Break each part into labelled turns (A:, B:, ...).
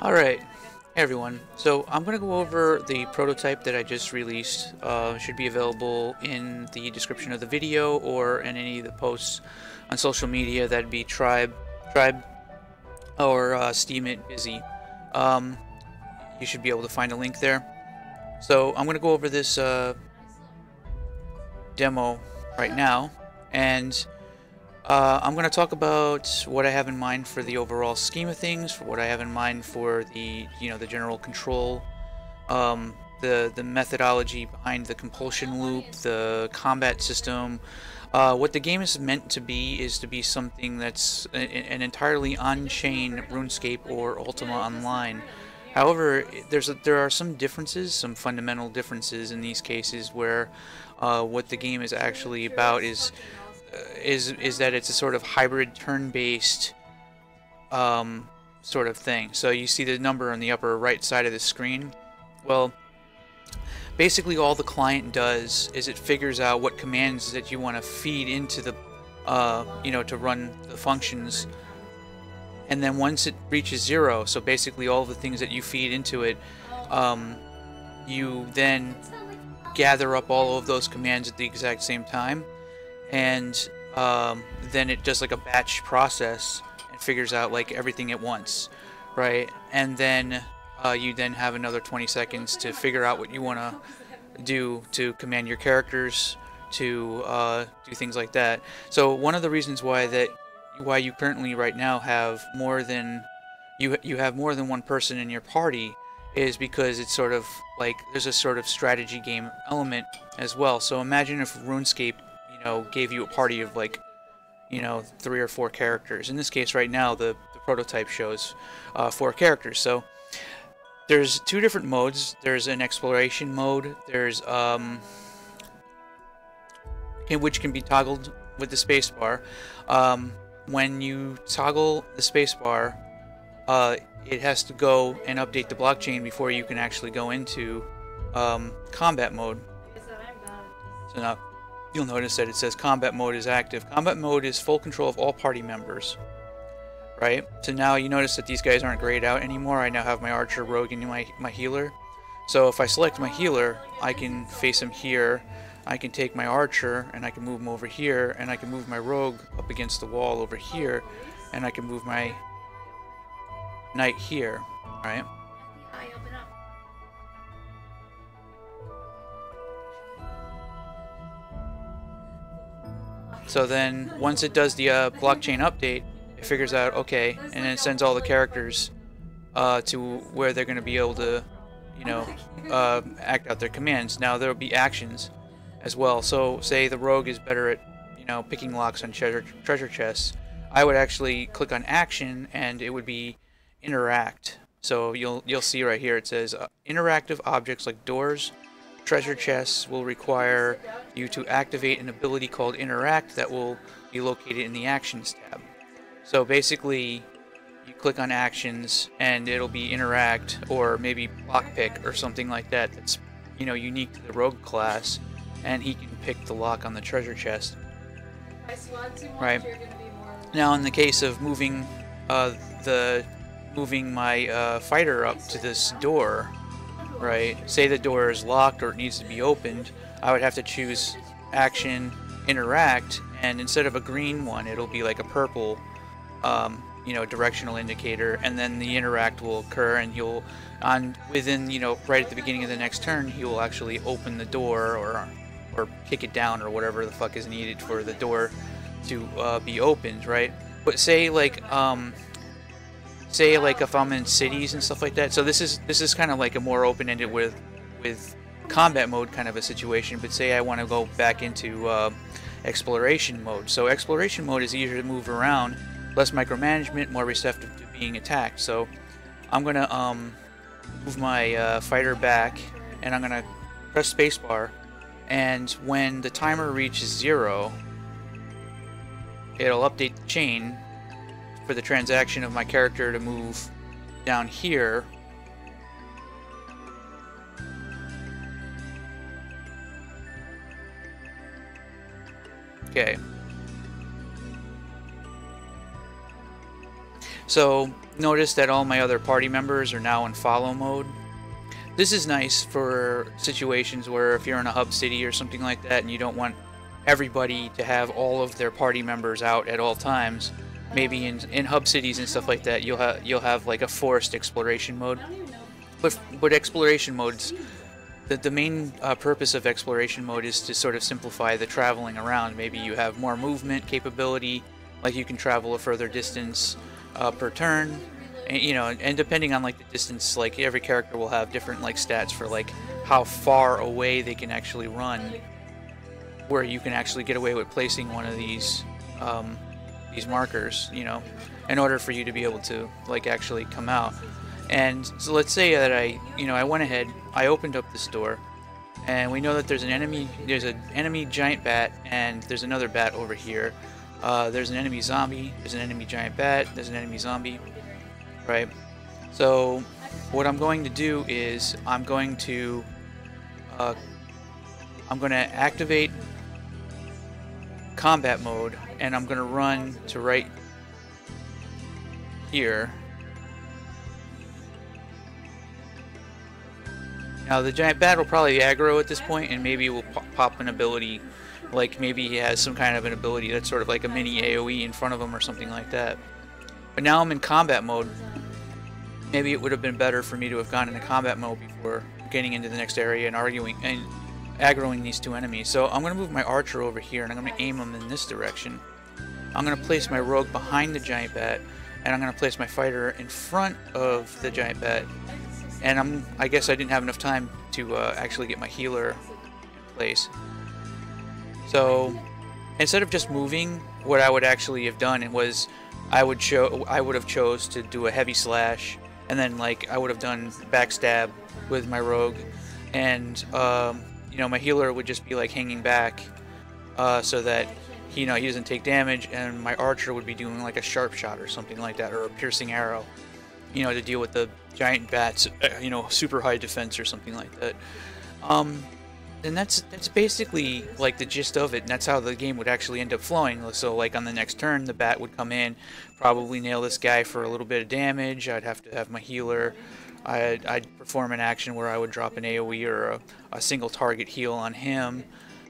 A: Alright, hey everyone. So I'm going to go over the prototype that I just released. Should be available in the description of the video or in any of the posts on social media. That'd be Tribe, or Steam It Busy. Um, you should be able to find a link there. So I'm going to go over this demo right now, and I'm going to talk about what I have in mind for the overall scheme of things, for what I have in mind for the the general control, the methodology behind the compulsion loop, the combat system. What the game is meant to be is to be something that's an entirely on-chain RuneScape or Ultima Online. However, there are some differences, some fundamental differences in these cases where what the game is actually about is that it's a sort of hybrid turn-based sort of thing. So you see the number on the upper right side of the screen. Well, basically all the client does is it figures out what commands that you want to feed into the to run the functions, and then once it reaches 0, so basically all the things that you feed into it, you then gather up all of those commands at the exact same time, and then it does like a batch process and figures out like everything at once, right? And then you then have another 20 seconds to figure out what you want to do to command your characters to do things like that. So one of the reasons why you currently right now have more than you have more than one person in your party is because it's sort of like there's a sort of strategy game element as well. So imagine if RuneScape gave you a party of like 3 or 4 characters. In this case right now the prototype shows 4 characters. So there's 2 different modes. There's an exploration mode. There's which can be toggled with the spacebar. When you toggle the spacebar, it has to go and update the blockchain before you can actually go into combat mode. So now you'll notice that it says combat mode is active. Combat mode is full control of all party members. Right? So now you notice that these guys aren't grayed out anymore. I now have my archer, rogue, and my healer. So if I select my healer, I can face him here. I can take my archer and I can move him over here, and I can move my rogue up against the wall over here, and I can move my knight here, right? So then once it does the blockchain update, it figures out, okay, and then it sends all the characters to where they're going to be able to act out their commands. Now there will be actions as well. So say the rogue is better at picking locks on treasure chests. I would actually click on action and it would be interact. So you'll see right here it says interactive objects like doors, treasure chests will require you to activate an ability called interact that will be located in the actions tab. So basically you click on actions and it'll be interact or maybe lockpick or something like that that's unique to the rogue class, and he can pick the lock on the treasure chest. Right. Now in the case of moving my fighter up to this door, right? Say the door is locked or it needs to be opened, I would have to choose action, interact, and instead of a green one, it'll be like a purple directional indicator, and then the interact will occur, and within right at the beginning of the next turn, he will actually open the door or kick it down or whatever the fuck is needed for the door to be opened, right? But say like if I'm in cities and stuff like that. So this is kind of like a more open-ended with combat mode kind of a situation. But say I want to go back into exploration mode. So exploration mode is easier to move around, less micromanagement, more receptive to being attacked. So I'm gonna move my fighter back, and I'm gonna press spacebar, and when the timer reaches 0, it'll update the chain for the transaction of my character to move down here. Okay. So notice that all my other party members are now in follow mode. This is nice for situations where if you're in a hub city or something like that and you don't want everybody to have all of their party members out at all times. Maybe in hub cities and stuff like that, you'll have like a forced exploration mode. But exploration modes, the main purpose of exploration mode is to sort of simplify the traveling around. Maybe you have more movement capability, like you can travel a further distance per turn. And, you know, and depending on like the distance, like every character will have different like stats for like how far away they can actually run, where you can actually get away with placing one of these markers, you know, in order for you to be able to like actually come out. And so let's say that I went ahead, I opened up this door, and we know that there's an enemy giant bat, and there's another bat over here. There's an enemy zombie, there's an enemy giant bat, there's an enemy zombie, right? So what I'm going to do is I'm going to activate combat mode, and I'm going to run to right here. Now the giant bat will probably aggro at this point, and maybe will pop an ability, like maybe he has some kind of an ability that's sort of like a mini AoE in front of him or something like that. But now I'm in combat mode. Maybe it would have been better for me to have gone into combat mode before getting into the next area and arguing and aggroing these two enemies. So I'm going to move my archer over here, and I'm going to aim him in this direction. I'm going to place my rogue behind the giant bat, and I'm going to place my fighter in front of the giant bat. And I guess I didn't have enough time to actually get my healer in place. So instead of just moving, what I would actually have done was I would have chose to do a heavy slash, and then like I would have done backstab with my rogue, and you know, my healer would just be like hanging back so that he doesn't take damage, and my archer would be doing like a sharp shot or something like that, or a piercing arrow, you know, to deal with the giant bats, you know, super high defense or something like that. And that's basically like the gist of it, and that's how the game would actually end up flowing. So like on the next turn, the bat would come in, probably nail this guy for a little bit of damage. I'd have to have my healer. I'd perform an action where I would drop an AoE or a single target heal on him.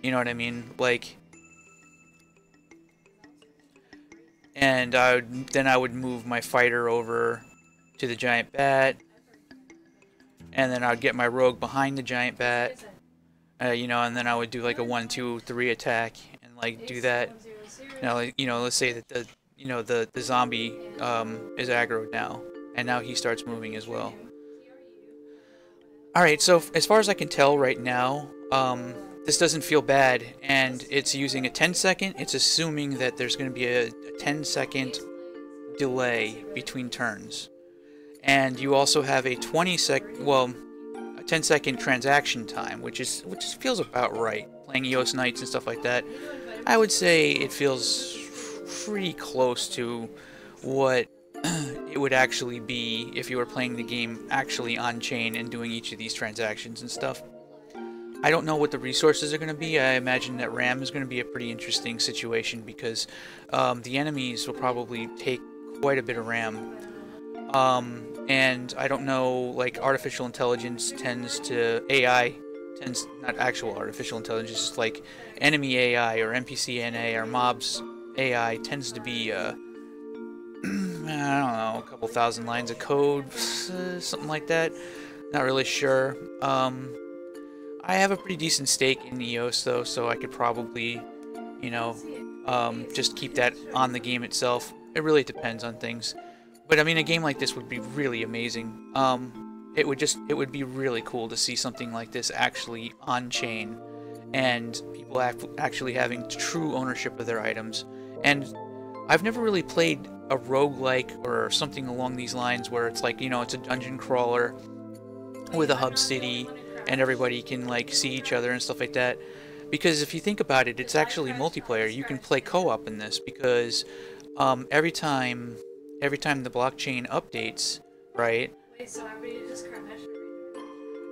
A: You know what I mean? Like, and then I would move my fighter over to the giant bat, and then I'd get my rogue behind the giant bat, you know, and then I would do like a 1, 2, 3 attack, and like do that. Now, like, you know, let's say that the zombie is aggroed now, and now he starts moving as well. All right, so as far as I can tell right now, this doesn't feel bad, and it's using a 10-second. It's assuming that there's going to be a 10-second delay between turns. And you also have a 10-second transaction time, which feels about right. Playing EOS nights and stuff like that, I would say it feels pretty close to what it would actually be if you were playing the game actually on chain and doing each of these transactions and stuff. I don't know what the resources are going to be. I imagine that RAM is going to be a pretty interesting situation because the enemies will probably take quite a bit of RAM. And I don't know, like, artificial intelligence not actual artificial intelligence, just like enemy AI or NPC NA or mobs AI tends to be, I don't know, a couple thousand lines of code, something like that. Not really sure. I have a pretty decent stake in EOS though, so I could probably, you know, just keep that on the game itself. It really depends on things. But I mean, a game like this would be really amazing. It would be really cool to see something like this actually on chain, and people actually having true ownership of their items. And I've never really played a roguelike or something along these lines where it's like, you know, it's a dungeon crawler with a hub city and everybody can like see each other and stuff like that. Because if you think about it, it's actually multiplayer. You can play co-op in this because every time the blockchain updates, right?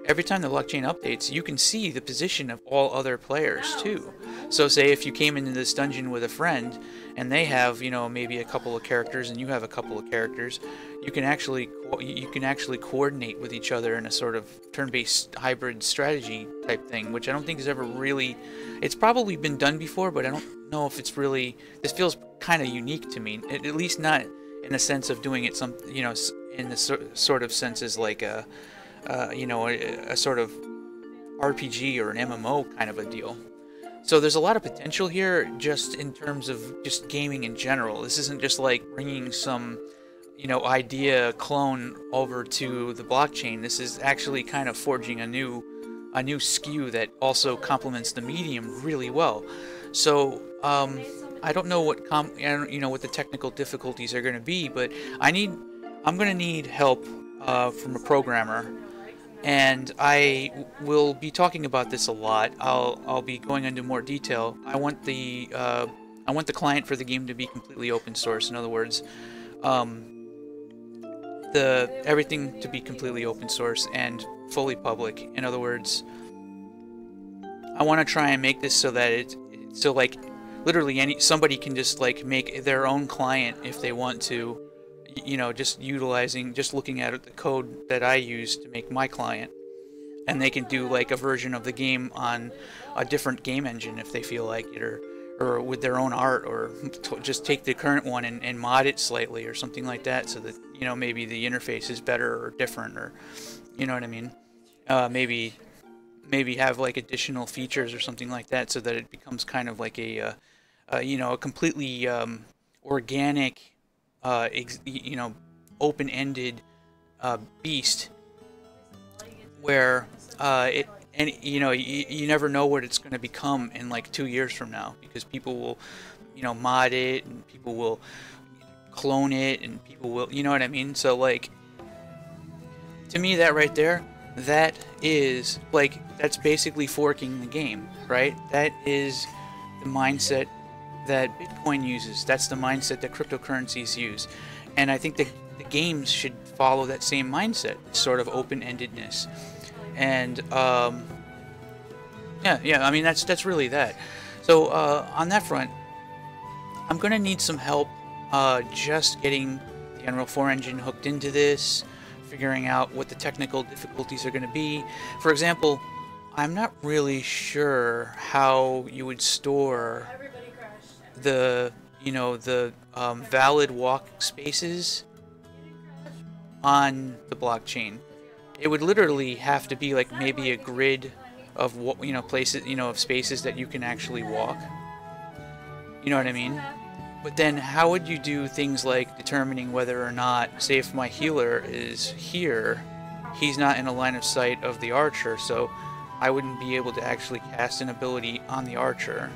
A: every time the blockchain updates, you can see the position of all other players too. So say if you came into this dungeon with a friend and they have, you know, maybe a couple of characters and you have a couple of characters, you can actually coordinate with each other in a sort of turn-based hybrid strategy type thing, which I don't think is ever really, it's probably been done before, but I don't know if it's really, this feels kind of unique to me, at least not in the sense of doing it you know, in the sort of sense as like a you know, a sort of RPG or an MMO kind of a deal. So there's a lot of potential here just in terms of just gaming in general. This isn't just like bringing some, you know, idea clone over to the blockchain. This is actually kind of forging a new SKU that also complements the medium really well. So I don't know what you know what the technical difficulties are going to be, but I'm going to need help from a programmer. And I will be talking about this a lot. I'll be going into more detail. I want the client for the game to be completely open source. In other words, everything to be completely open source and fully public. In other words, I want to try and make this so that so like literally somebody can just like make their own client if they want to. You know, just looking at the code that I use to make my client, and they can do like a version of the game on a different game engine if they feel like it, or with their own art, or just take the current one and mod it slightly or something like that, so that, you know, maybe the interface is better or different, or, you know what I mean, maybe have like additional features or something like that, so that it becomes kind of like a you know, a completely organic, you know, open-ended beast, where and you know, you never know what it's going to become in like 2 years from now, because people will, you know, mod it, and people will clone it, and people will, you know what I mean? So like, to me, that right there, that is like, that's basically forking the game, right? That is the mindset that Bitcoin uses. That's the mindset that cryptocurrencies use, and I think that the games should follow that same mindset, sort of open-endedness. And yeah, I mean, that's really that. So on that front, I'm gonna need some help just getting the Unreal 4 engine hooked into this, figuring out what the technical difficulties are going to be. For example, I'm not really sure how you would store the, you know, the valid walk spaces on the blockchain. It would literally have to be like maybe a grid of what, you know, places, you know, of spaces that you can actually walk. You know what I mean? But then how would you do things like determining whether or not, say if my healer is here, he's not in a line of sight of the archer, so I wouldn't be able to actually cast an ability on the archer.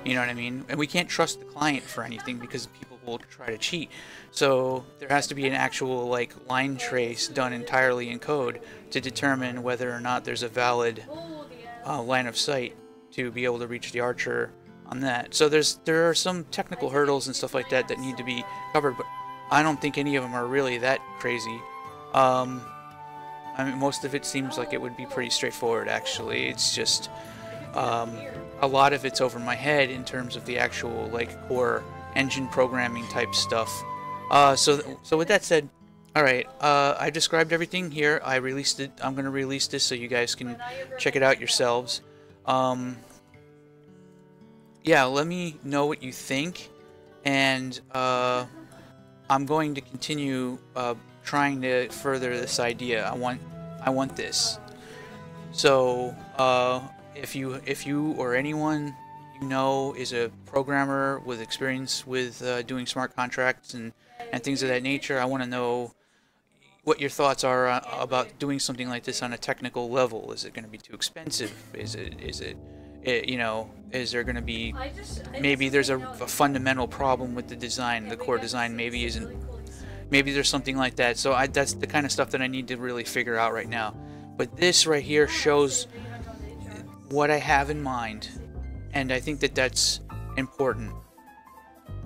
A: You know what I mean? And we can't trust the client for anything because people will try to cheat. So there has to be an actual like line trace done entirely in code to determine whether or not there's a valid line of sight to be able to reach the archer on that. So there are some technical hurdles and stuff like that that need to be covered, but I don't think any of them are really that crazy. I mean, most of it seems like it would be pretty straightforward, actually. It's just a lot of it's over my head in terms of the actual like core engine programming type stuff. So with that said, all right, I described everything here. I released it. I'm going to release this so you guys can check it out yourselves. Yeah, let me know what you think, and I'm going to continue trying to further this idea. I want this. So if you or anyone you know is a programmer with experience with doing smart contracts and things of that nature, I want to know what your thoughts are about doing something like this on a technical level. Is it going to be too expensive? Is it you know, is there going to be, maybe there's a fundamental problem with the design, the core design maybe isn't, maybe there's something like that. So that's the kind of stuff that I need to really figure out right now. But this right here shows what I have in mind, and I think that that's important.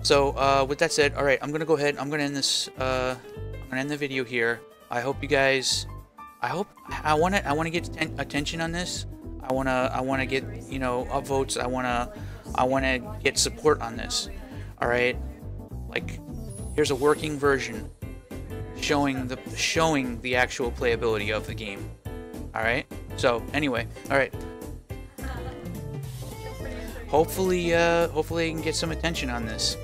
A: So with that said, all right, I'm gonna go ahead, I'm gonna end this, I'm gonna end the video here. I hope you guys I want to get attention on this. I want to get, you know, upvotes. I want to get support on this. All right, like here's a working version showing the actual playability of the game. All right. So anyway, all right. Hopefully I can get some attention on this.